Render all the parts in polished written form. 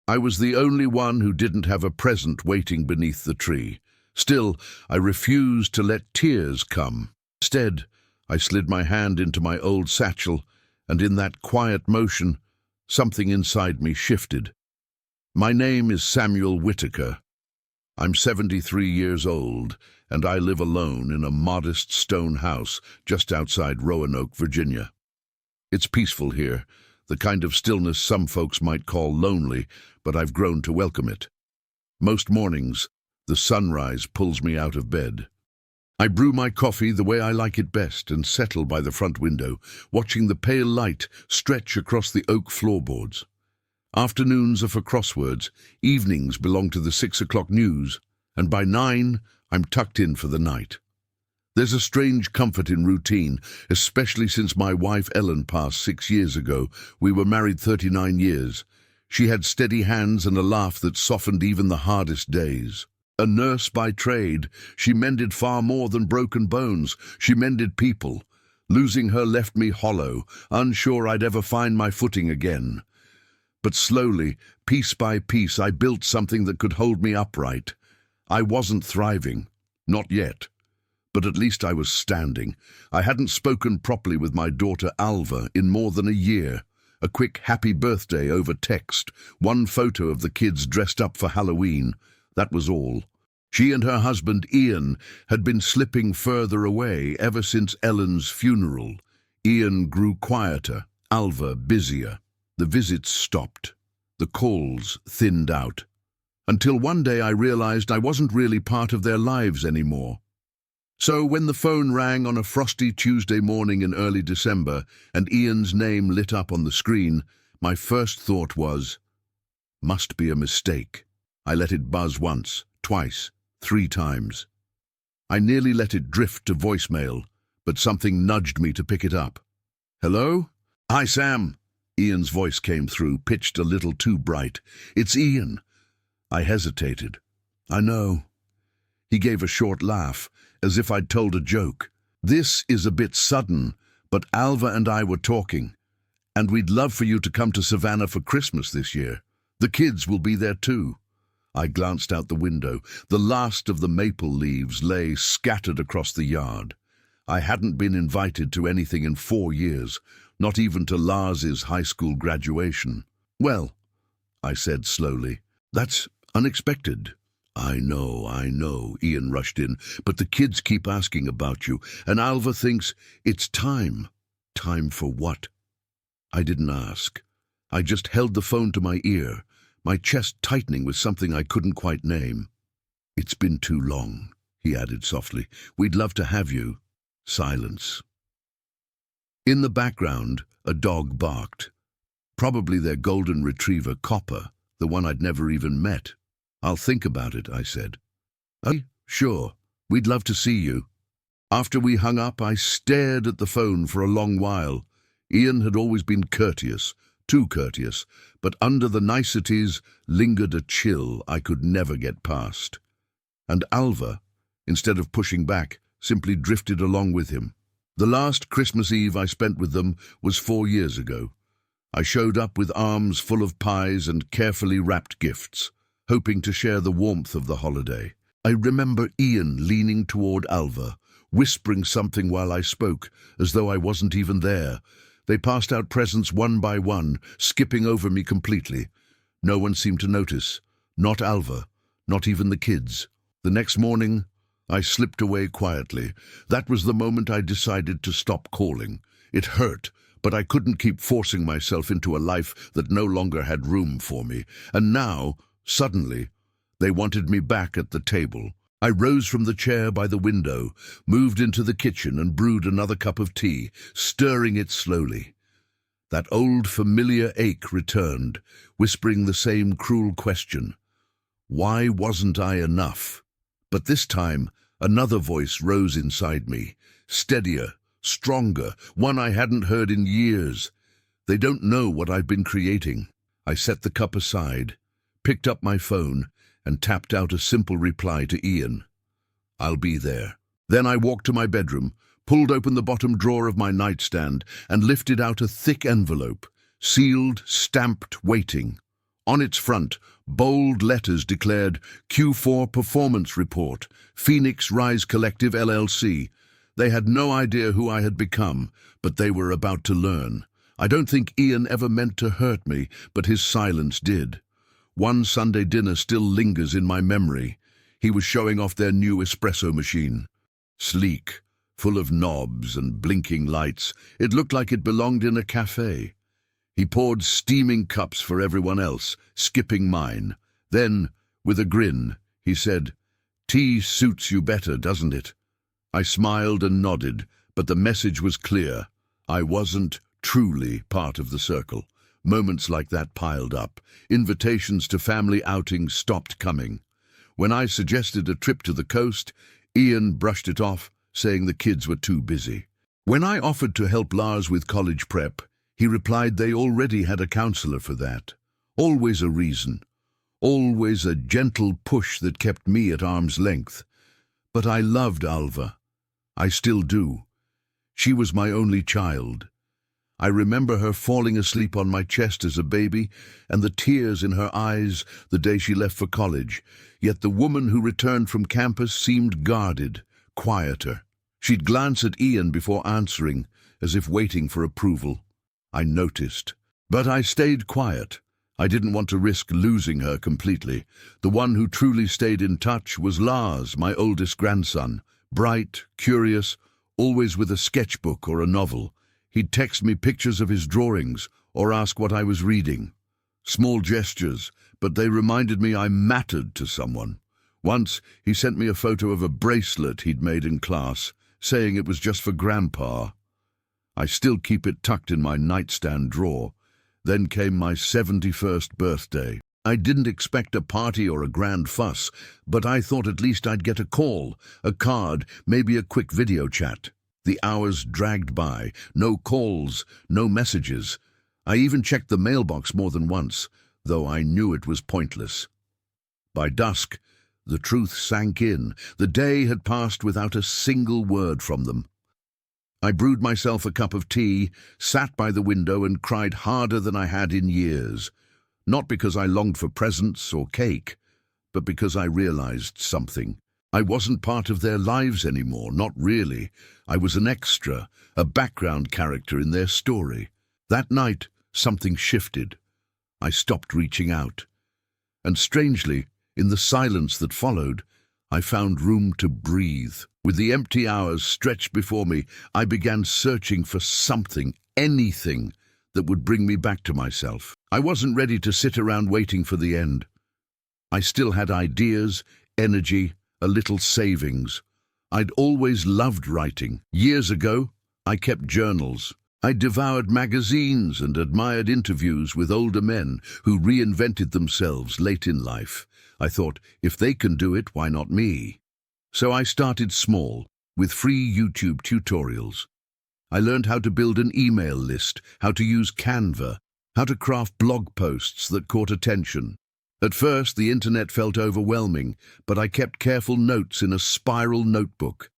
I was the only one who didn't have a present waiting beneath the tree. Still, I refused to let tears come. Instead, I slid my hand into my old satchel, and in that quiet motion, something inside me shifted. My name is Samuel Whitaker. I'm 73 years old, and I live alone in a modest stone house just outside Roanoke, Virginia. It's peaceful here, the kind of stillness some folks might call lonely, but I've grown to welcome it. Most mornings, the sunrise pulls me out of bed. I brew my coffee the way I like it best and settle by the front window, watching the pale light stretch across the oak floorboards. Afternoons are for crosswords, evenings belong to the 6 o'clock news, and by 9, I'm tucked in for the night. There's a strange comfort in routine, especially since my wife Ellen passed 6 years ago. We were married 39 years. She had steady hands and a laugh that softened even the hardest days. A nurse by trade, she mended far more than broken bones. She mended people. Losing her left me hollow, unsure I'd ever find my footing again. But slowly, piece by piece, I built something that could hold me upright. I wasn't thriving. Not yet. But at least I was standing. I hadn't spoken properly with my daughter Alva in more than a year. A quick happy birthday over text, one photo of the kids dressed up for Halloween. That was all. She and her husband Ian had been slipping further away ever since Ellen's funeral. Ian grew quieter, Alva busier. The visits stopped. The calls thinned out. Until one day I realized I wasn't really part of their lives anymore. So when the phone rang on a frosty Tuesday morning in early December and Ian's name lit up on the screen, my first thought was, must be a mistake. I let it buzz once, twice, 3 times. I nearly let it drift to voicemail, but something nudged me to pick it up. Hello? Hi, Sam. Ian's voice came through, pitched a little too bright. It's Ian. I hesitated. I know. He gave a short laugh, as if I'd told a joke. This is a bit sudden, but Alva and I were talking, and we'd love for you to come to Savannah for Christmas this year. The kids will be there too. I glanced out the window. The last of the maple leaves lay scattered across the yard. I hadn't been invited to anything in 4 years, not even to Lars's high school graduation. Well, I said slowly, that's unexpected. I know, Ian rushed in, but the kids keep asking about you, and Alva thinks it's time. Time for what? I didn't ask. I just held the phone to my ear, my chest tightening with something I couldn't quite name. It's been too long, he added softly. We'd love to have you. Silence. In the background, a dog barked. Probably their golden retriever, Copper, the one I'd never even met. I'll think about it, I said. Oh, sure. We'd love to see you. After we hung up, I stared at the phone for a long while. Ian had always been courteous, too courteous, but under the niceties lingered a chill I could never get past. And Alva, instead of pushing back, simply drifted along with him. The last Christmas Eve I spent with them was 4 years ago. I showed up with arms full of pies and carefully wrapped gifts, hoping to share the warmth of the holiday. I remember Ian leaning toward Alva, whispering something while I spoke, as though I wasn't even there. They passed out presents one by one, skipping over me completely. No one seemed to notice. Not Alva, not even the kids. The next morning, I slipped away quietly. That was the moment I decided to stop calling. It hurt, but I couldn't keep forcing myself into a life that no longer had room for me. And now, suddenly, they wanted me back at the table. I rose from the chair by the window, moved into the kitchen and brewed another cup of tea, stirring it slowly. That old familiar ache returned, whispering the same cruel question. Why wasn't I enough? But this time, another voice rose inside me, steadier, stronger, one I hadn't heard in years. They don't know what I've been creating. I set the cup aside, picked up my phone, and tapped out a simple reply to Ian. I'll be there. Then I walked to my bedroom, pulled open the bottom drawer of my nightstand, and lifted out a thick envelope, sealed, stamped, waiting. On its front, bold letters declared Q4 Performance Report, Phoenix Rise Collective LLC. They had no idea who I had become, but they were about to learn. I don't think Ian ever meant to hurt me, but his silence did. One Sunday dinner still lingers in my memory. He was showing off their new espresso machine. Sleek, full of knobs and blinking lights, it looked like it belonged in a cafe. He poured steaming cups for everyone else, skipping mine. Then, with a grin, he said, "Tea suits you better, doesn't it?" I smiled and nodded, but the message was clear. I wasn't truly part of the circle. Moments like that piled up. Invitations to family outings stopped coming. When I suggested a trip to the coast, Ian brushed it off, saying the kids were too busy. When I offered to help Lars with college prep, he replied they already had a counselor for that. Always a reason. Always a gentle push that kept me at arm's length. But I loved Alva. I still do. She was my only child. I remember her falling asleep on my chest as a baby and the tears in her eyes the day she left for college. Yet the woman who returned from campus seemed guarded, quieter. She'd glance at Ian before answering, as if waiting for approval. I noticed. But I stayed quiet. I didn't want to risk losing her completely. The one who truly stayed in touch was Lars, my oldest grandson. Bright, curious, always with a sketchbook or a novel. He'd text me pictures of his drawings or ask what I was reading. Small gestures, but they reminded me I mattered to someone. Once, he sent me a photo of a bracelet he'd made in class, saying it was just for Grandpa. I still keep it tucked in my nightstand drawer. Then came my 71st birthday. I didn't expect a party or a grand fuss, but I thought at least I'd get a call, a card, maybe a quick video chat. The hours dragged by. No calls, no messages. I even checked the mailbox more than once, though I knew it was pointless. By dusk, the truth sank in. The day had passed without a single word from them. I brewed myself a cup of tea, sat by the window and cried harder than I had in years. Not because I longed for presents or cake, but because I realized something. I wasn't part of their lives anymore, not really. I was an extra, a background character in their story. That night, something shifted. I stopped reaching out. And strangely, in the silence that followed, I found room to breathe. With the empty hours stretched before me, I began searching for something, anything, that would bring me back to myself. I wasn't ready to sit around waiting for the end. I still had ideas, energy, a little savings. I'd always loved writing. Years ago, I kept journals. I devoured magazines and admired interviews with older men who reinvented themselves late in life. I thought, if they can do it, why not me? So I started small, with free YouTube tutorials. I learned how to build an email list, how to use Canva, how to craft blog posts that caught attention. At first, the internet felt overwhelming, but I kept careful notes in a spiral notebook.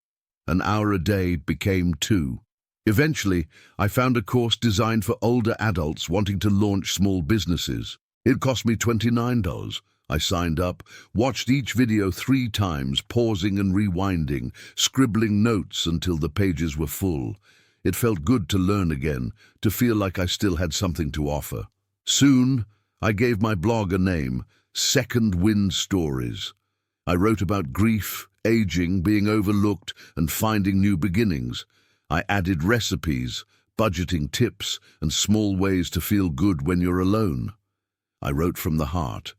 An hour a day became 2. Eventually, I found a course designed for older adults wanting to launch small businesses. It cost me $29. I signed up, watched each video 3 times, pausing and rewinding, scribbling notes until the pages were full. It felt good to learn again, to feel like I still had something to offer. Soon, I gave my blog a name, Second Wind Stories. I wrote about grief, aging, being overlooked, and finding new beginnings. I added recipes, budgeting tips, and small ways to feel good when you're alone. I wrote from the heart.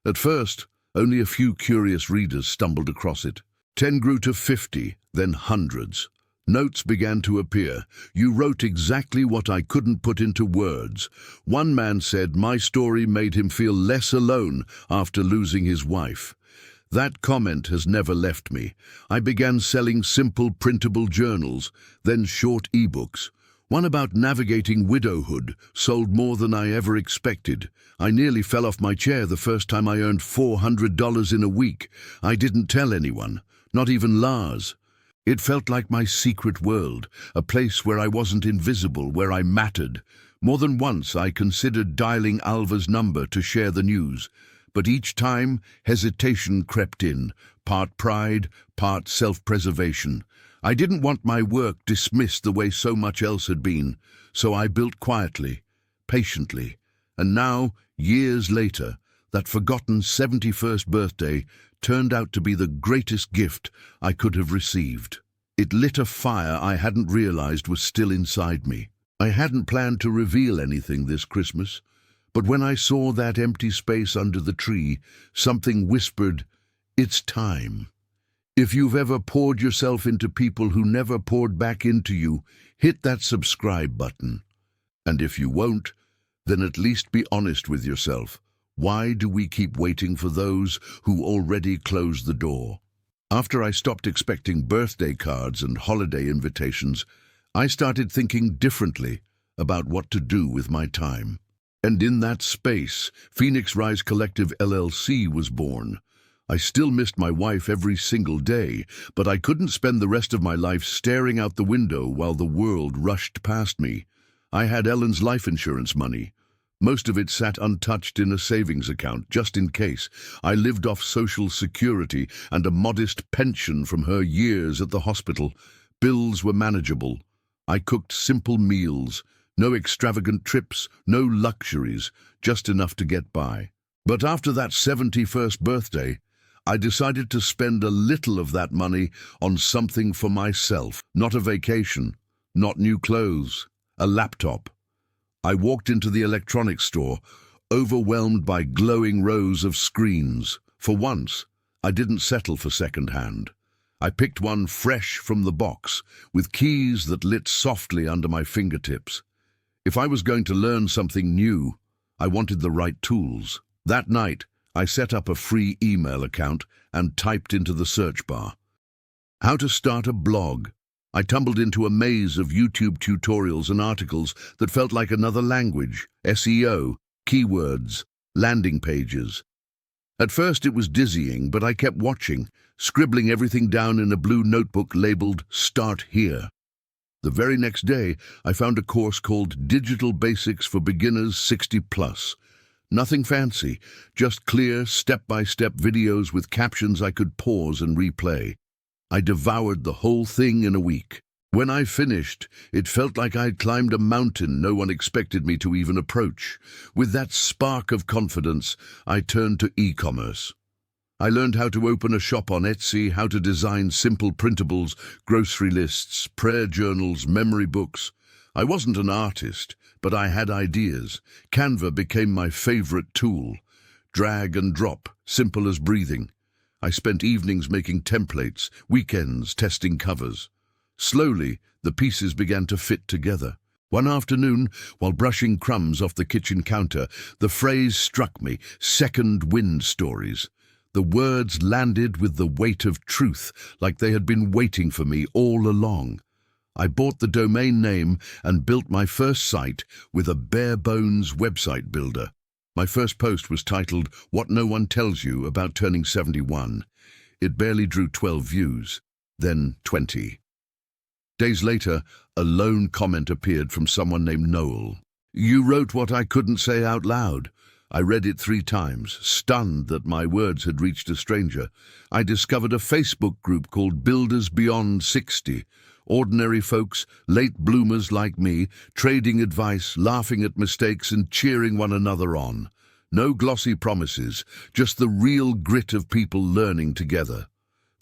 At first, only a few curious readers stumbled across it. 10 grew to 50, then hundreds. Notes began to appear. You wrote exactly what I couldn't put into words. One man said my story made him feel less alone after losing his wife. That comment has never left me. I began selling simple printable journals, then short ebooks. One about navigating widowhood sold more than I ever expected. I nearly fell off my chair the first time I earned $400 in a week. I didn't tell anyone, not even Lars. It felt like my secret world, a place where I wasn't invisible, where I mattered. More than once I considered dialing Alva's number to share the news, but each time hesitation crept in, part pride, part self-preservation. I didn't want my work dismissed the way so much else had been, so I built quietly, patiently, and now, years later, that forgotten 71st birthday turned out to be the greatest gift I could have received. It lit a fire I hadn't realized was still inside me. I hadn't planned to reveal anything this Christmas, but when I saw that empty space under the tree, something whispered, "It's time." If you've ever poured yourself into people who never poured back into you, hit that subscribe button. And if you won't, then at least be honest with yourself. Why do we keep waiting for those who already closed the door? After I stopped expecting birthday cards and holiday invitations, I started thinking differently about what to do with my time. And in that space, Phoenix Rise Collective LLC was born. I still missed my wife every single day, but I couldn't spend the rest of my life staring out the window while the world rushed past me. I had Ellen's life insurance money. Most of it sat untouched in a savings account, just in case. I lived off Social Security and a modest pension from her years at the hospital. Bills were manageable. I cooked simple meals, no extravagant trips, no luxuries, just enough to get by. But after that 71st birthday, I decided to spend a little of that money on something for myself. Not a vacation, not new clothes, a laptop. I walked into the electronics store, overwhelmed by glowing rows of screens. For once, I didn't settle for second-hand. I picked one fresh from the box, with keys that lit softly under my fingertips. If I was going to learn something new, I wanted the right tools. That night, I set up a free email account and typed into the search bar, "How to start a blog." I tumbled into a maze of YouTube tutorials and articles that felt like another language: SEO, keywords, landing pages. At first it was dizzying, but I kept watching, scribbling everything down in a blue notebook labeled "Start Here." The very next day, I found a course called Digital Basics for Beginners 60+. Nothing fancy, just clear, step-by-step videos with captions I could pause and replay. I devoured the whole thing in a week. When I finished, it felt like I'd climbed a mountain no one expected me to even approach. With that spark of confidence, I turned to e-commerce. I learned how to open a shop on Etsy, how to design simple printables, grocery lists, prayer journals, memory books. I wasn't an artist, but I had ideas. Canva became my favorite tool. Drag and drop, simple as breathing. I spent evenings making templates, weekends testing covers. Slowly, the pieces began to fit together. One afternoon, while brushing crumbs off the kitchen counter, the phrase struck me: second wind stories. The words landed with the weight of truth, like they had been waiting for me all along. I bought the domain name and built my first site with a bare-bones website builder. My first post was titled, "What No One Tells You About Turning 71. It barely drew 12 views, then 20. Days later, a lone comment appeared from someone named Noel. "You wrote what I couldn't say out loud." I read it 3 times, stunned that my words had reached a stranger. I discovered a Facebook group called Builders Beyond 60. Ordinary folks, late bloomers like me, trading advice, laughing at mistakes and cheering one another on. No glossy promises, just the real grit of people learning together.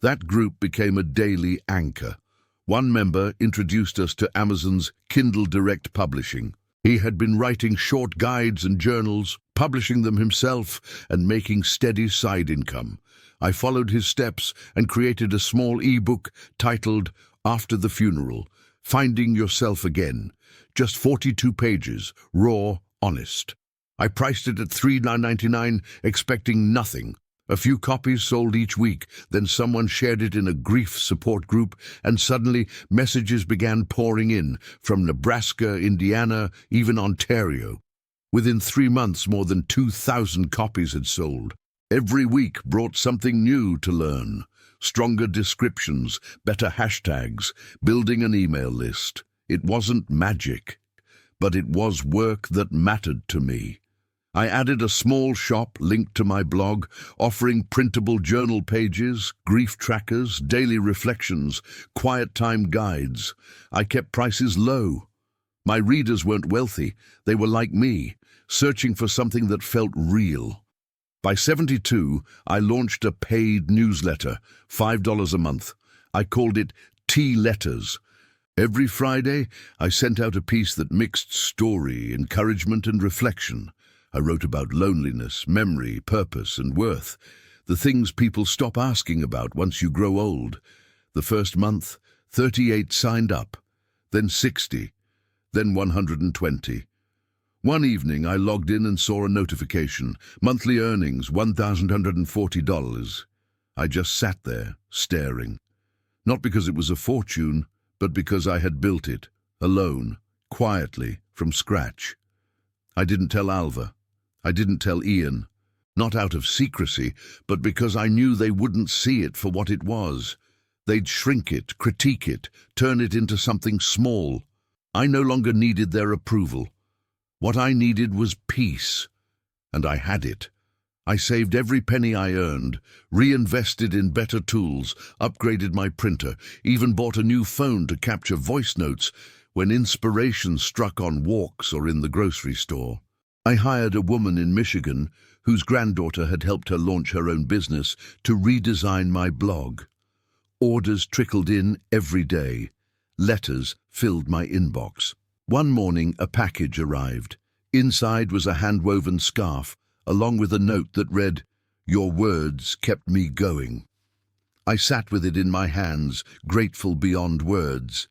That group became a daily anchor. One member introduced us to Amazon's Kindle Direct Publishing. He had been writing short guides and journals, publishing them himself, and making steady side income. I followed his steps and created a small e-book titled After the Funeral, Finding Yourself Again. Just 42 pages, raw, honest. I priced it at $3.99, expecting nothing. A few copies sold each week, then someone shared it in a grief support group, and suddenly messages began pouring in, from Nebraska, Indiana, even Ontario. Within 3 months, more than 2,000 copies had sold. Every week brought something new to learn. Stronger descriptions, better hashtags, building an email list. It wasn't magic, but it was work that mattered to me. I added a small shop linked to my blog, offering printable journal pages, grief trackers, daily reflections, quiet time guides. I kept prices low. My readers weren't wealthy. They were like me, searching for something that felt real. By 72, I launched a paid newsletter, $5 a month. I called it Tea Letters. Every Friday, I sent out a piece that mixed story, encouragement, and reflection. I wrote about loneliness, memory, purpose, and worth, the things people stop asking about once you grow old. The first month, 38 signed up, then 60, then 120. One evening, I logged in and saw a notification, monthly earnings, $1,140. I just sat there, staring. Not because it was a fortune, but because I had built it, alone, quietly, from scratch. I didn't tell Alva. I didn't tell Ian. Not out of secrecy, but because I knew they wouldn't see it for what it was. They'd shrink it, critique it, turn it into something small. I no longer needed their approval. What I needed was peace, and I had it. I saved every penny I earned, reinvested in better tools, upgraded my printer, even bought a new phone to capture voice notes when inspiration struck on walks or in the grocery store. I hired a woman in Michigan whose granddaughter had helped her launch her own business to redesign my blog. Orders trickled in every day. Letters filled my inbox. One morning, a package arrived. Inside was a hand-woven scarf, along with a note that read, "Your words kept me going." I sat with it in my hands, grateful beyond words.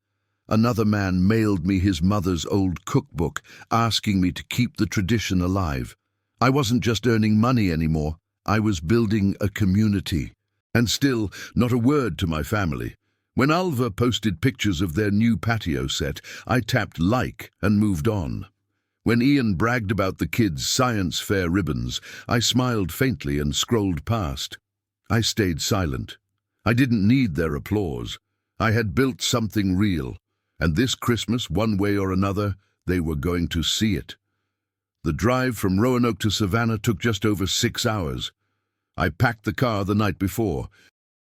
Another man mailed me his mother's old cookbook, asking me to keep the tradition alive. I wasn't just earning money anymore, I was building a community. And still, not a word to my family. When Alva posted pictures of their new patio set, I tapped like and moved on. When Ian bragged about the kids' science fair ribbons, I smiled faintly and scrolled past. I stayed silent. I didn't need their applause. I had built something real. And this Christmas, one way or another, they were going to see it. The drive from Roanoke to Savannah took just over 6 hours. I packed the car the night before.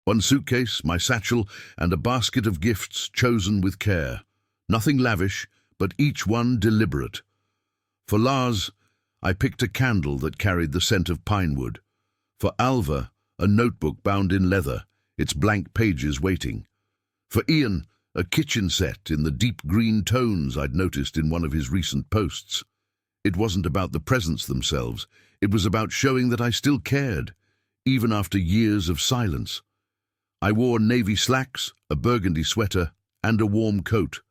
One suitcase, my satchel, and a basket of gifts chosen with care. Nothing lavish, but each one deliberate. For Lars, I picked a candle that carried the scent of pine wood. For Alva, a notebook bound in leather, its blank pages waiting. For Ian, a kitchen set in the deep green tones I'd noticed in one of his recent posts. It wasn't about the presents themselves. It was about showing that I still cared, even after years of silence. I wore navy slacks, a burgundy sweater, and a warm coat.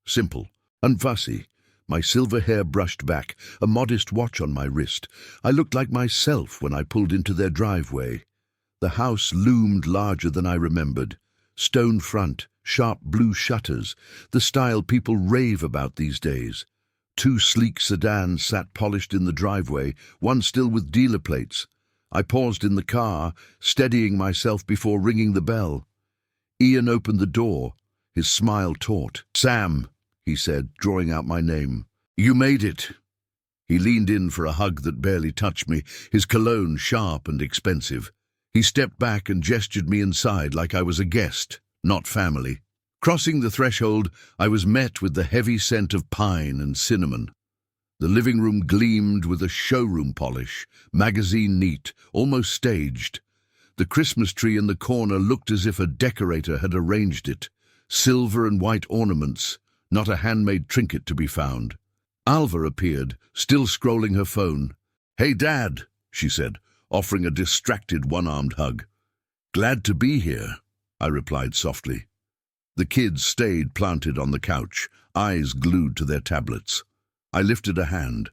Simple, unfussy, my silver hair brushed back, a modest watch on my wrist. I looked like myself when I pulled into their driveway. The house loomed larger than I remembered. Stone front, sharp blue shutters, the style people rave about these days. 2 sleek sedans sat polished in the driveway, one still with dealer plates. I paused in the car, steadying myself before ringing the bell. Ian opened the door, his smile taut. "Sam," he said, drawing out my name. "You made it." He leaned in for a hug that barely touched me, his cologne sharp and expensive. He stepped back and gestured me inside like I was a guest, not family. Crossing the threshold, I was met with the heavy scent of pine and cinnamon. The living room gleamed with a showroom polish, magazine neat, almost staged. The Christmas tree in the corner looked as if a decorator had arranged it. Silver and white ornaments, not a handmade trinket to be found. Alva appeared, still scrolling her phone. "Hey, Dad," she said, offering a distracted one-armed hug. "Glad to be here," I replied softly. The kids stayed planted on the couch, eyes glued to their tablets. I lifted a hand.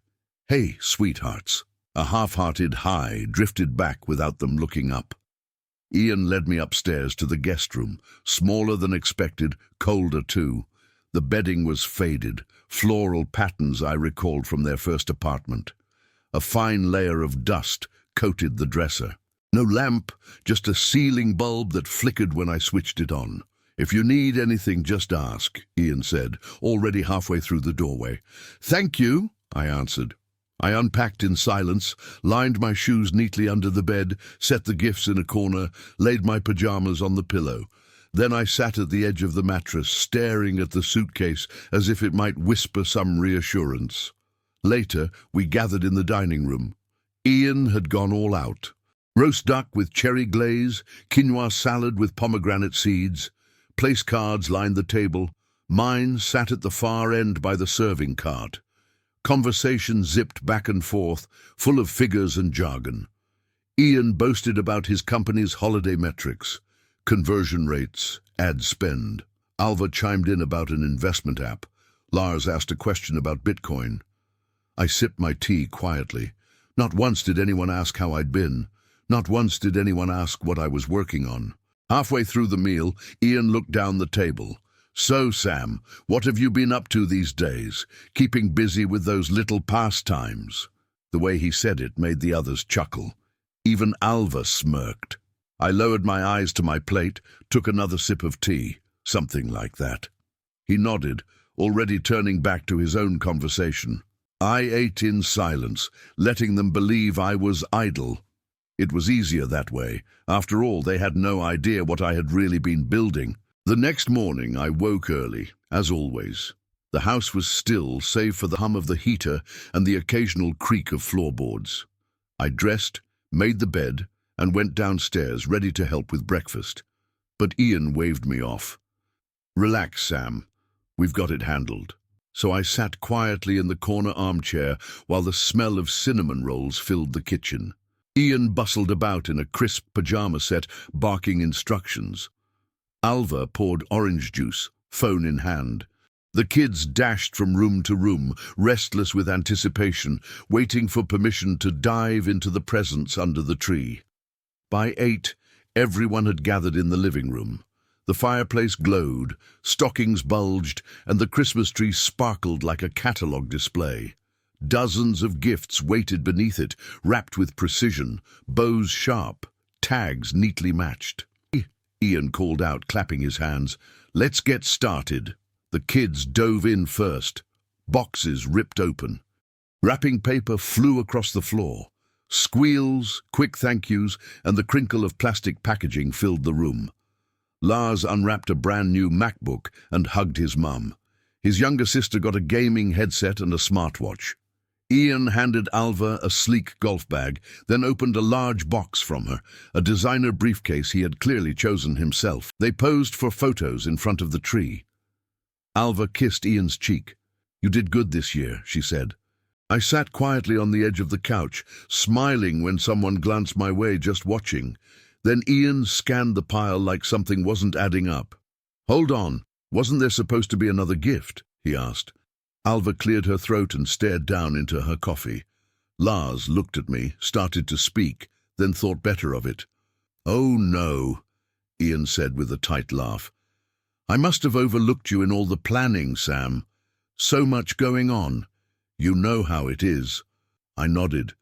"Hey, sweethearts." A half-hearted hi drifted back without them looking up. Ian led me upstairs to the guest room, smaller than expected, colder too. The bedding was faded, floral patterns I recalled from their first apartment. A fine layer of dust coated the dresser. No lamp, just a ceiling bulb that flickered when I switched it on. "If you need anything, just ask," Ian said, already halfway through the doorway. "Thank you," I answered. I unpacked in silence, lined my shoes neatly under the bed, set the gifts in a corner, laid my pajamas on the pillow. Then I sat at the edge of the mattress, staring at the suitcase as if it might whisper some reassurance. Later, we gathered in the dining room. Ian had gone all out. Roast duck with cherry glaze, quinoa salad with pomegranate seeds. Place cards lined the table. Mine sat at the far end by the serving cart. Conversation zipped back and forth, full of figures and jargon. Ian boasted about his company's holiday metrics, conversion rates, ad spend. Alva chimed in about an investment app. Lars asked a question about Bitcoin. I sipped my tea quietly. Not once did anyone ask how I'd been. Not once did anyone ask what I was working on. Halfway through the meal, Ian looked down the table. "So, Sam, what have you been up to these days? Keeping busy with those little pastimes?" The way he said it made the others chuckle. Even Alva smirked. I lowered my eyes to my plate, took another sip of tea. Something like that. He nodded, already turning back to his own conversation. I ate in silence, letting them believe I was idle. It was easier that way. After all, they had no idea what I had really been building. The next morning, I woke early, as always. The house was still, save for the hum of the heater and the occasional creak of floorboards. I dressed, made the bed, and went downstairs, ready to help with breakfast. But Ian waved me off. "Relax, Sam. We've got it handled." So I sat quietly in the corner armchair while the smell of cinnamon rolls filled the kitchen. Ian bustled about in a crisp pajama set, barking instructions. Alva poured orange juice, phone in hand. The kids dashed from room to room, restless with anticipation, waiting for permission to dive into the presents under the tree. By 8, everyone had gathered in the living room. The fireplace glowed, stockings bulged, and the Christmas tree sparkled like a catalogue display. Dozens of gifts waited beneath it, wrapped with precision, bows sharp, tags neatly matched. Ian called out, clapping his hands. "Let's get started." The kids dove in first. Boxes ripped open. Wrapping paper flew across the floor. Squeals, quick thank yous, and the crinkle of plastic packaging filled the room. Lars unwrapped a brand-new MacBook and hugged his mum. His younger sister got a gaming headset and a smartwatch. Ian handed Alva a sleek golf bag, then opened a large box from her, a designer briefcase he had clearly chosen himself. They posed for photos in front of the tree. Alva kissed Ian's cheek. "You did good this year," she said. I sat quietly on the edge of the couch, smiling when someone glanced my way, just watching. Then Ian scanned the pile like something wasn't adding up. "Hold on, wasn't there supposed to be another gift?" he asked. Alva cleared her throat and stared down into her coffee. Lars looked at me, started to speak, then thought better of it. "Oh no," Ian said with a tight laugh. "I must have overlooked you in all the planning, Sam. So much going on. You know how it is." I nodded.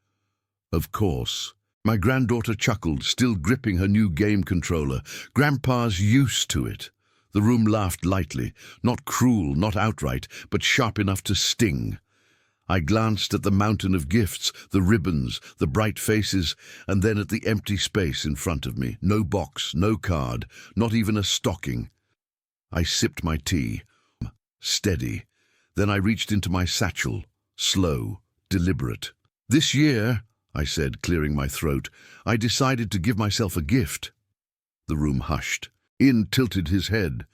"Of course." My granddaughter chuckled, still gripping her new game controller. "Grandpa's used to it." The room laughed lightly, not cruel, not outright, but sharp enough to sting. I glanced at the mountain of gifts, the ribbons, the bright faces, and then at the empty space in front of me. No box, no card, not even a stocking. I sipped my tea. Steady. Then I reached into my satchel. Slow, deliberate. "This year," I said, clearing my throat, "I decided to give myself a gift." The room hushed. Ian tilted his head.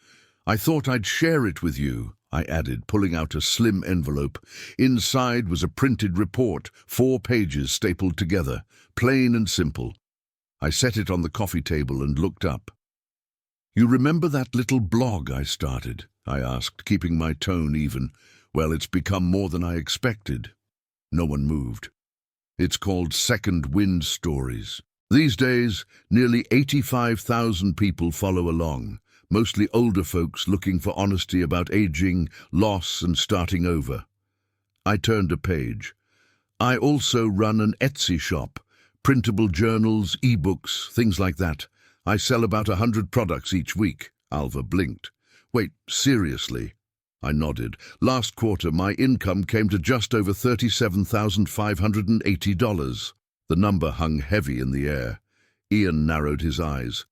"I thought I'd share it with you," I added, pulling out a slim envelope. Inside was a printed report, 4 pages stapled together, plain and simple. I set it on the coffee table and looked up. "You remember that little blog I started?" I asked, keeping my tone even. "Well, it's become more than I expected." No one moved. "It's called Second Wind Stories. These days, nearly 85,000 people follow along, mostly older folks looking for honesty about aging, loss, and starting over." I turned a page. "I also run an Etsy shop, printable journals, e-books, things like that. I sell about 100 products each week." Alva blinked. Wait, seriously? I nodded. Last quarter, my income came to just over $37,580. The number hung heavy in the air. Ian narrowed his eyes.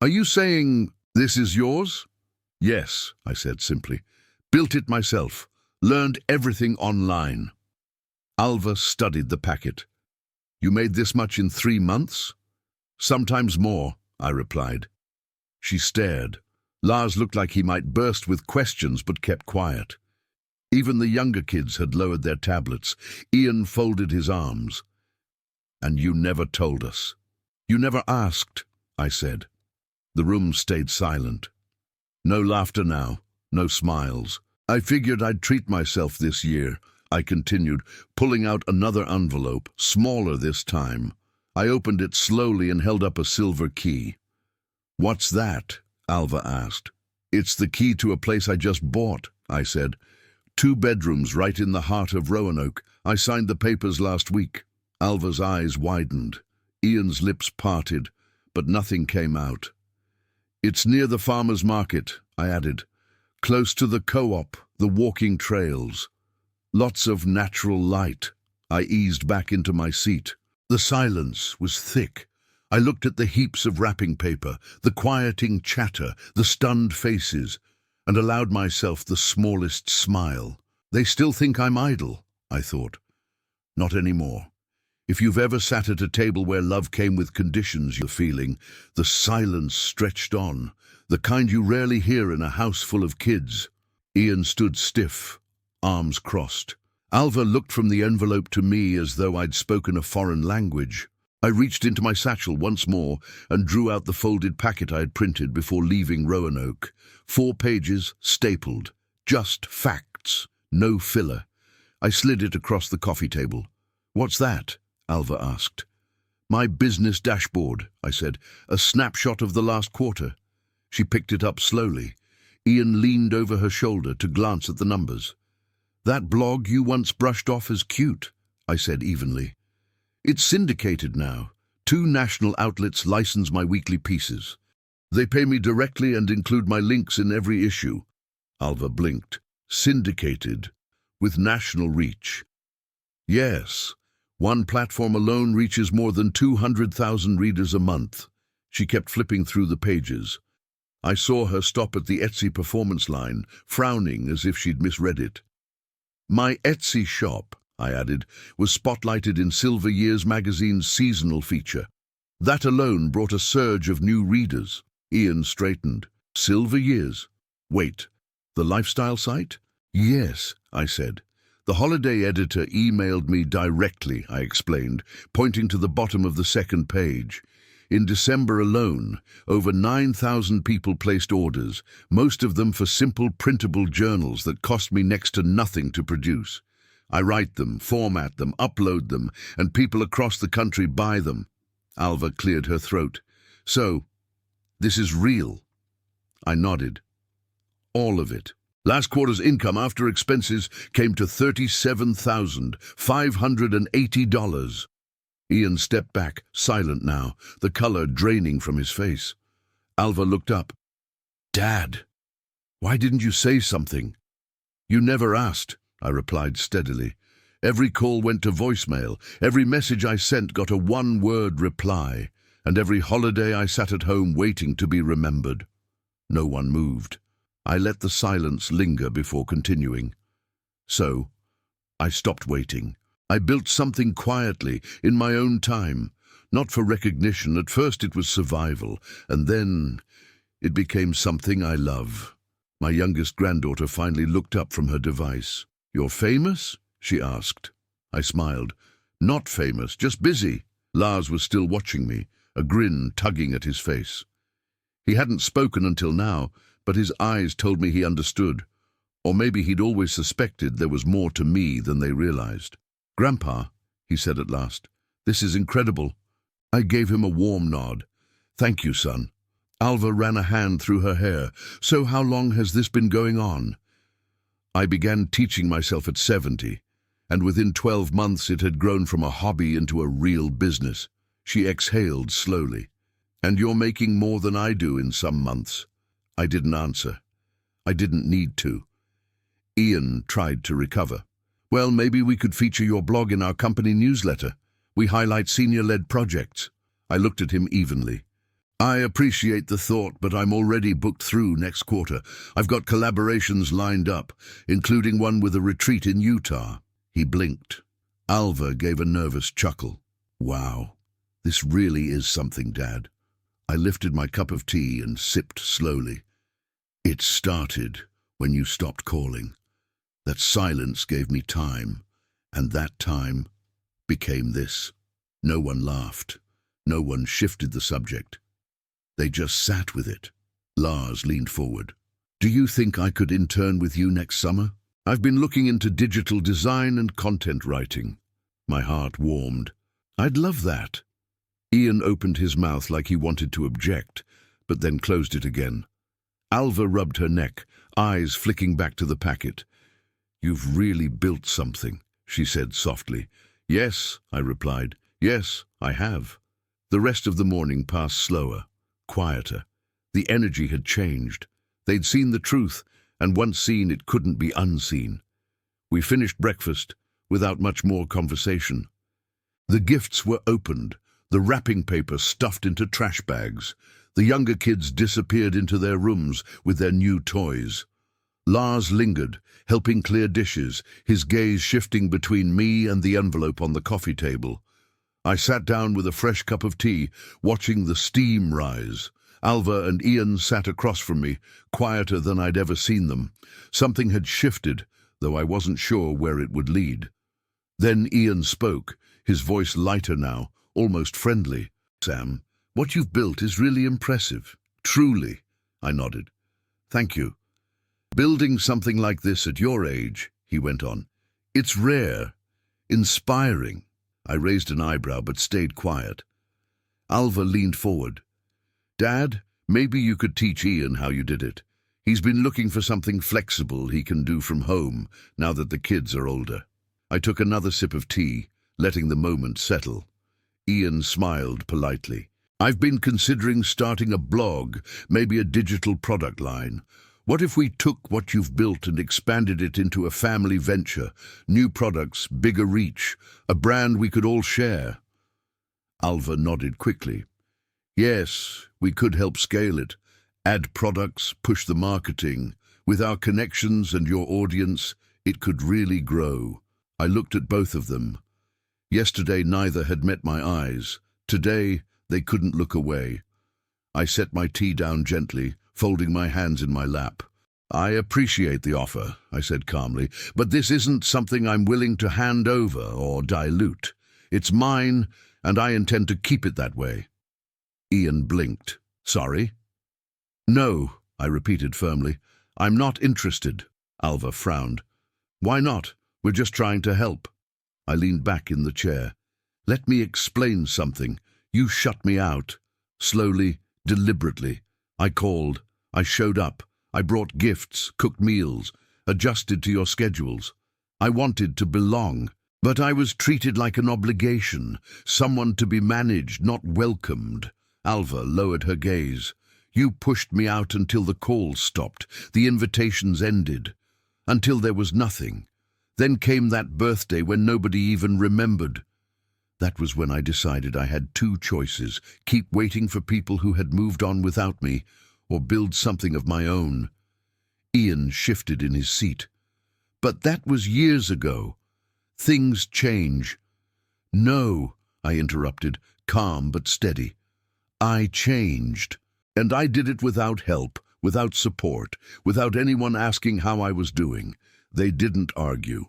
Are you saying this is yours? Yes, I said simply. Built it myself. Learned everything online. Alva studied the packet. You made this much in 3 months? Sometimes more, I replied. She stared. Lars looked like he might burst with questions but kept quiet. Even the younger kids had lowered their tablets. Ian folded his arms. And you never told us. You never asked, I said. The room stayed silent. No laughter now, no smiles. I figured I'd treat myself this year, I continued, pulling out another envelope, smaller this time. I opened it slowly and held up a silver key. What's that? Alva asked. It's the key to a place I just bought, I said. 2 bedrooms right in the heart of Roanoke. I signed the papers last week. Alva's eyes widened. Ian's lips parted, but nothing came out. It's near the farmer's market, I added. Close to the co-op, the walking trails. Lots of natural light. I eased back into my seat. The silence was thick. I looked at the heaps of wrapping paper, the quieting chatter, the stunned faces, and allowed myself the smallest smile. They still think I'm idle, I thought. Not anymore. If you've ever sat at a table where love came with conditions, you're feeling, the silence stretched on, the kind you rarely hear in a house full of kids. Ian stood stiff, arms crossed. Alva looked from the envelope to me as though I'd spoken a foreign language. I reached into my satchel once more and drew out the folded packet I had printed before leaving Roanoke. 4 pages, stapled. Just facts. No filler. I slid it across the coffee table. What's that? Alva asked. My business dashboard, I said. A snapshot of the last quarter. She picked it up slowly. Ian leaned over her shoulder to glance at the numbers. That blog you once brushed off as cute, I said evenly. It's syndicated now. 2 national outlets license my weekly pieces. They pay me directly and include my links in every issue. Alva blinked. Syndicated. With national reach. Yes. One platform alone reaches more than 200,000 readers a month. She kept flipping through the pages. I saw her stop at the Etsy performance line, frowning as if she'd misread it. My Etsy shop, I added, was spotlighted in Silver Years magazine's seasonal feature. That alone brought a surge of new readers. Ian straightened. Silver Years? Wait, the lifestyle site? Yes, I said. The holiday editor emailed me directly, I explained, pointing to the bottom of the second page. In December alone, over 9,000 people placed orders, most of them for simple printable journals that cost me next to nothing to produce. I write them, format them, upload them, and people across the country buy them. Alva cleared her throat. So, this is real? I nodded. All of it. Last quarter's income after expenses came to $37,580. Ian stepped back, silent now, the color draining from his face. Alva looked up. Dad, why didn't you say something? You never asked, I replied steadily. Every call went to voicemail, every message I sent got a 1-word reply, and every holiday I sat at home waiting to be remembered. No one moved. I let the silence linger before continuing. So, I stopped waiting. I built something quietly, in my own time. Not for recognition. At first it was survival, and then it became something I love. My youngest granddaughter finally looked up from her device. You're famous? She asked. I smiled. Not famous, just busy. Lars was still watching me, a grin tugging at his face. He hadn't spoken until now, but his eyes told me he understood. Or maybe he'd always suspected there was more to me than they realized. Grandpa, he said at last, this is incredible. I gave him a warm nod. Thank you, son. Alva ran a hand through her hair. So how long has this been going on? I began teaching myself at 70, and within 12 months it had grown from a hobby into a real business. She exhaled slowly. And you're making more than I do in some months. I didn't answer. I didn't need to. Ian tried to recover. Well, maybe we could feature your blog in our company newsletter. We highlight senior-led projects. I looked at him evenly. I appreciate the thought, but I'm already booked through next quarter. I've got collaborations lined up, including one with a retreat in Utah. He blinked. Alva gave a nervous chuckle. Wow, this really is something, Dad. I lifted my cup of tea and sipped slowly. It started when you stopped calling. That silence gave me time, and that time became this. No one laughed. No one shifted the subject. They just sat with it. Lars leaned forward. Do you think I could intern with you next summer? I've been looking into digital design and content writing. My heart warmed. I'd love that. Ian opened his mouth like he wanted to object, but then closed it again. Alva rubbed her neck, eyes flicking back to the packet. You've really built something, she said softly. Yes, I replied. Yes, I have. The rest of the morning passed slower, quieter. The energy had changed. They'd seen the truth, and once seen it couldn't be unseen. We finished breakfast without much more conversation. The gifts were opened, the wrapping paper stuffed into trash bags. The younger kids disappeared into their rooms with their new toys. Lars lingered, helping clear dishes, his gaze shifting between me and the envelope on the coffee table. I sat down with a fresh cup of tea, watching the steam rise. Alva and Ian sat across from me, quieter than I'd ever seen them. Something had shifted, though I wasn't sure where it would lead. Then Ian spoke, his voice lighter now, almost friendly. Sam, what you've built is really impressive. Truly, I nodded. Thank you. Building something like this at your age, he went on. It's rare, inspiring. I raised an eyebrow but stayed quiet. Alva leaned forward. Dad, maybe you could teach Ian how you did it. He's been looking for something flexible he can do from home now that the kids are older. I took another sip of tea, letting the moment settle. Ian smiled politely. I've been considering starting a blog, maybe a digital product line. What if we took what you've built and expanded it into a family venture? New products, bigger reach, a brand we could all share. Alva nodded quickly. Yes, we could help scale it. Add products, push the marketing. With our connections and your audience, it could really grow. I looked at both of them. Yesterday neither had met my eyes. Today they couldn't look away. I set my tea down gently, folding my hands in my lap. I appreciate the offer, I said calmly, but this isn't something I'm willing to hand over or dilute. It's mine, and I intend to keep it that way. Ian blinked. Sorry? No, I repeated firmly. I'm not interested. Alva frowned. Why not? We're just trying to help. I leaned back in the chair. Let me explain something. You shut me out. Slowly, deliberately. I called. I showed up. I brought gifts, cooked meals, adjusted to your schedules. I wanted to belong, but I was treated like an obligation, someone to be managed, not welcomed. Alva lowered her gaze. You pushed me out until the calls stopped, the invitations ended, until there was nothing. Then came that birthday when nobody even remembered. That was when I decided I had two choices, keep waiting for people who had moved on without me, or build something of my own. Ian shifted in his seat. But that was years ago. Things change. No, I interrupted, calm but steady. I changed. And I did it without help, without support, without anyone asking how I was doing. They didn't argue.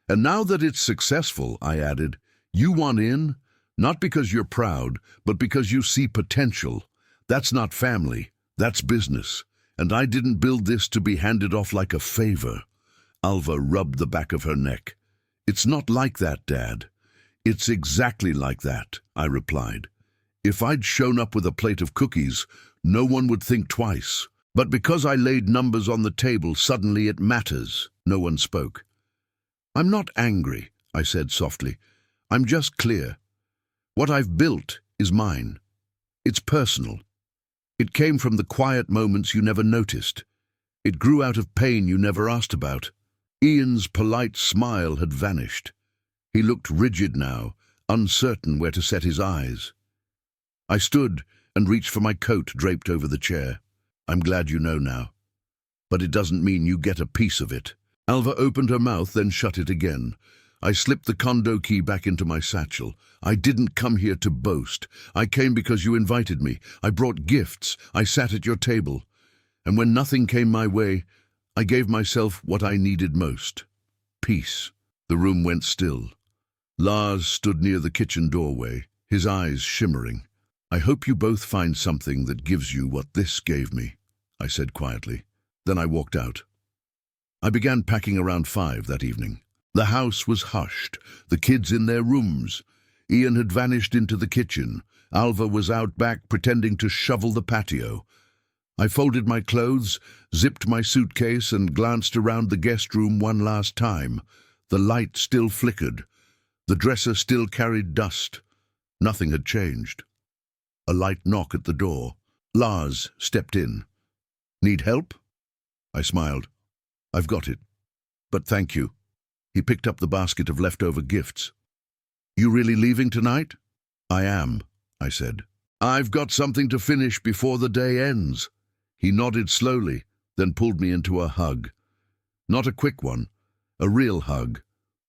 And now that it's successful, I added, you want in? Not because you're proud, but because you see potential. That's not family. That's business. And I didn't build this to be handed off like a favor. Alva rubbed the back of her neck. It's not like that, Dad. It's exactly like that, I replied. If I'd shown up with a plate of cookies, no one would think twice. But because I laid numbers on the table, suddenly it matters. No one spoke. I'm not angry, I said softly. I'm just clear. What I've built is mine. It's personal. It came from the quiet moments you never noticed. It grew out of pain you never asked about. Ian's polite smile had vanished. He looked rigid now, uncertain where to set his eyes. I stood and reached for my coat draped over the chair. I'm glad you know now. But it doesn't mean you get a piece of it. Alva opened her mouth, then shut it again. I slipped the condo key back into my satchel. I didn't come here to boast. I came because you invited me. I brought gifts. I sat at your table. And when nothing came my way, I gave myself what I needed most. Peace. The room went still. Lars stood near the kitchen doorway, his eyes shimmering. I hope you both find something that gives you what this gave me, I said quietly. Then I walked out. I began packing around 5 that evening. The house was hushed, the kids in their rooms. Ian had vanished into the kitchen. Alva was out back pretending to shovel the patio. I folded my clothes, zipped my suitcase, and glanced around the guest room one last time. The light still flickered. The dresser still carried dust. Nothing had changed. A light knock at the door. Lars stepped in. Need help? I smiled. I've got it. But thank you. He picked up the basket of leftover gifts. You really leaving tonight? I am, I said. I've got something to finish before the day ends. He nodded slowly, then pulled me into a hug. Not a quick one, a real hug.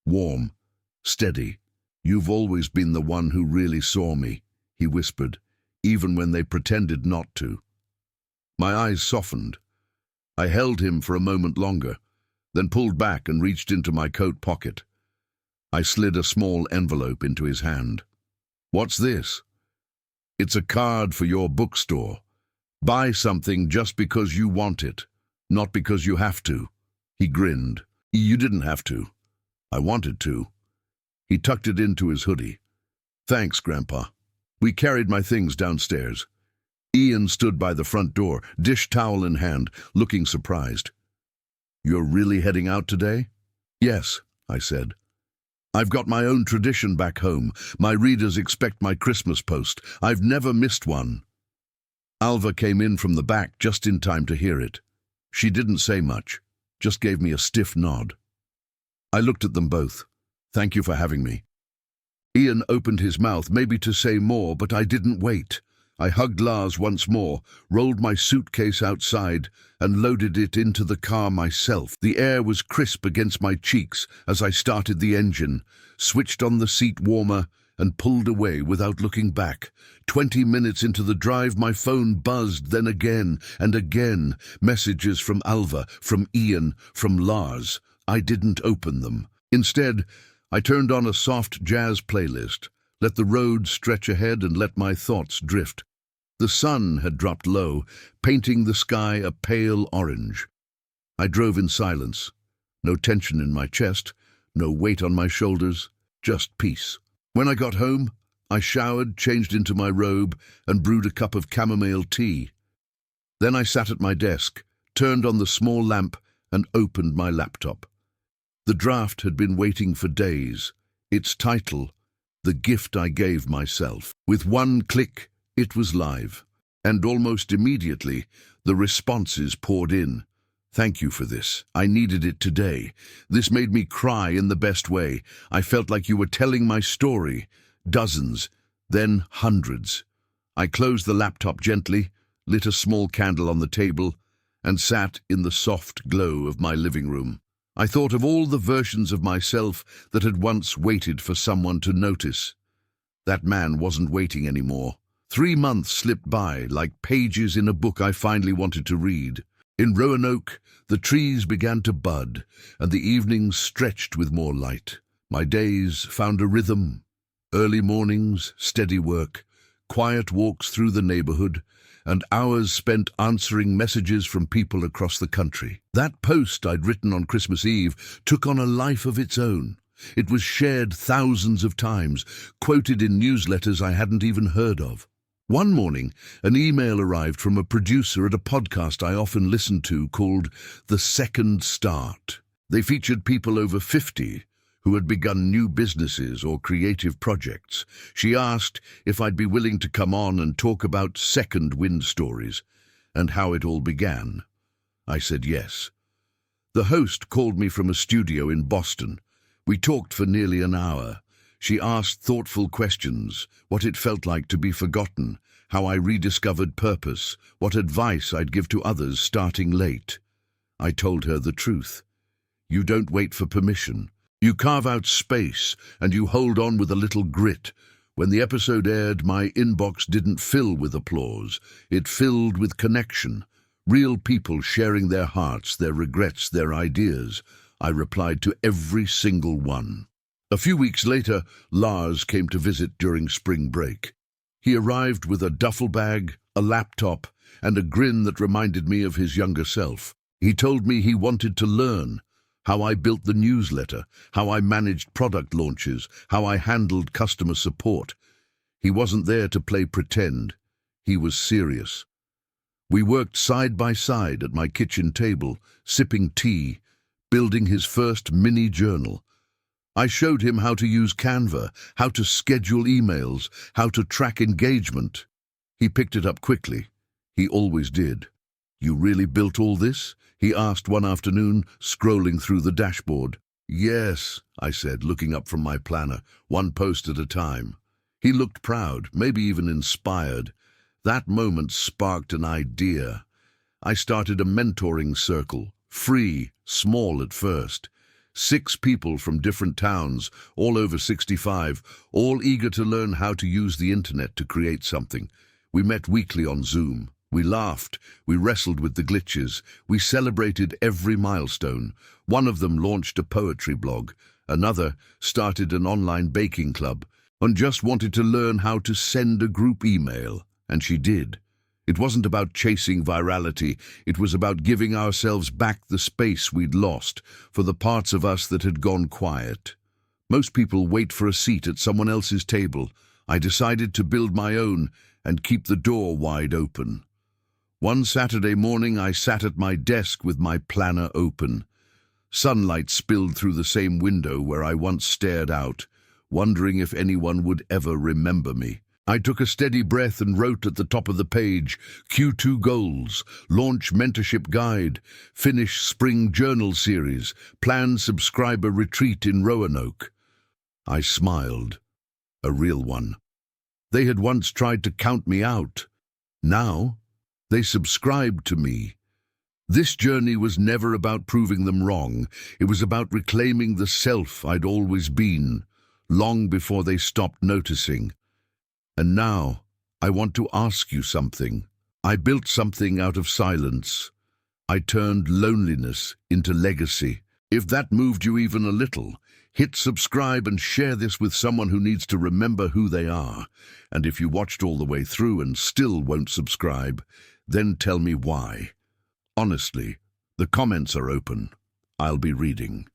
Warm, steady. You've always been the one who really saw me, he whispered, even when they pretended not to. My eyes softened. I held him for a moment longer, then pulled back and reached into my coat pocket. I slid a small envelope into his hand. What's this? It's a card for your bookstore. Buy something just because you want it, not because you have to. He grinned. You didn't have to. I wanted to. He tucked it into his hoodie. Thanks, Grandpa. We carried my things downstairs. Ian stood by the front door, dish towel in hand, looking surprised. You're really heading out today? Yes, I said. I've got my own tradition back home. My readers expect my Christmas post. I've never missed one. Alva came in from the back just in time to hear it. She didn't say much, just gave me a stiff nod. I looked at them both. Thank you for having me. Ian opened his mouth, maybe to say more, but I didn't wait. I hugged Lars once more, rolled my suitcase outside, and loaded it into the car myself. The air was crisp against my cheeks as I started the engine, switched on the seat warmer, and pulled away without looking back. 20 minutes into the drive, my phone buzzed, then again and again. Messages from Alva, from Ian, from Lars. I didn't open them. Instead, I turned on a soft jazz playlist, let the road stretch ahead and let my thoughts drift. The sun had dropped low, painting the sky a pale orange. I drove in silence. No tension in my chest, no weight on my shoulders, just peace. When I got home, I showered, changed into my robe, and brewed a cup of chamomile tea. Then I sat at my desk, turned on the small lamp, and opened my laptop. The draft had been waiting for days. Its title, The Gift I Gave Myself. With one click, it was live. And almost immediately, the responses poured in. Thank you for this. I needed it today. This made me cry in the best way. I felt like you were telling my story. Dozens, then hundreds. I closed the laptop gently, lit a small candle on the table, and sat in the soft glow of my living room. I thought of all the versions of myself that had once waited for someone to notice. That man wasn't waiting anymore. 3 months slipped by like pages in a book I finally wanted to read. In Roanoke, the trees began to bud, and the evenings stretched with more light. My days found a rhythm. Early mornings, steady work, quiet walks through the neighborhood, and hours spent answering messages from people across the country. That post I'd written on Christmas Eve took on a life of its own. It was shared thousands of times, quoted in newsletters I hadn't even heard of. One morning, an email arrived from a producer at a podcast I often listened to called The Second Start. They featured people over 50 who had begun new businesses or creative projects. She asked if I'd be willing to come on and talk about second wind stories and how it all began. I said yes. The host called me from a studio in Boston. We talked for nearly an hour. She asked thoughtful questions, what it felt like to be forgotten, how I rediscovered purpose, what advice I'd give to others starting late. I told her the truth. You don't wait for permission. You carve out space, and you hold on with a little grit. When the episode aired, my inbox didn't fill with applause. It filled with connection. Real people sharing their hearts, their regrets, their ideas. I replied to every single one. A few weeks later, Lars came to visit during spring break. He arrived with a duffel bag, a laptop, and a grin that reminded me of his younger self. He told me he wanted to learn how I built the newsletter, how I managed product launches, how I handled customer support. He wasn't there to play pretend. He was serious. We worked side by side at my kitchen table, sipping tea, building his first mini journal. I showed him how to use Canva, how to schedule emails, how to track engagement. He picked it up quickly. He always did. You really built all this? He asked one afternoon, scrolling through the dashboard. Yes, I said, looking up from my planner, one post at a time. He looked proud, maybe even inspired. That moment sparked an idea. I started a mentoring circle, free, small at first. 6 people from different towns, all over 65, all eager to learn how to use the internet to create something. We met weekly on Zoom. We laughed, we wrestled with the glitches, we celebrated every milestone. One of them launched a poetry blog, another started an online baking club, and just wanted to learn how to send a group email. And she did. It wasn't about chasing virality, it was about giving ourselves back the space we'd lost for the parts of us that had gone quiet. Most people wait for a seat at someone else's table. I decided to build my own and keep the door wide open. One Saturday morning I sat at my desk with my planner open. Sunlight spilled through the same window where I once stared out, wondering if anyone would ever remember me. I took a steady breath and wrote at the top of the page, Q2 goals, launch mentorship guide, finish spring journal series, plan subscriber retreat in Roanoke. I smiled. A real one. They had once tried to count me out. Now, they subscribed to me. This journey was never about proving them wrong. It was about reclaiming the self I'd always been, long before they stopped noticing. And now, I want to ask you something. I built something out of silence. I turned loneliness into legacy. If that moved you even a little, hit subscribe and share this with someone who needs to remember who they are. And if you watched all the way through and still won't subscribe, then tell me why. Honestly, the comments are open. I'll be reading.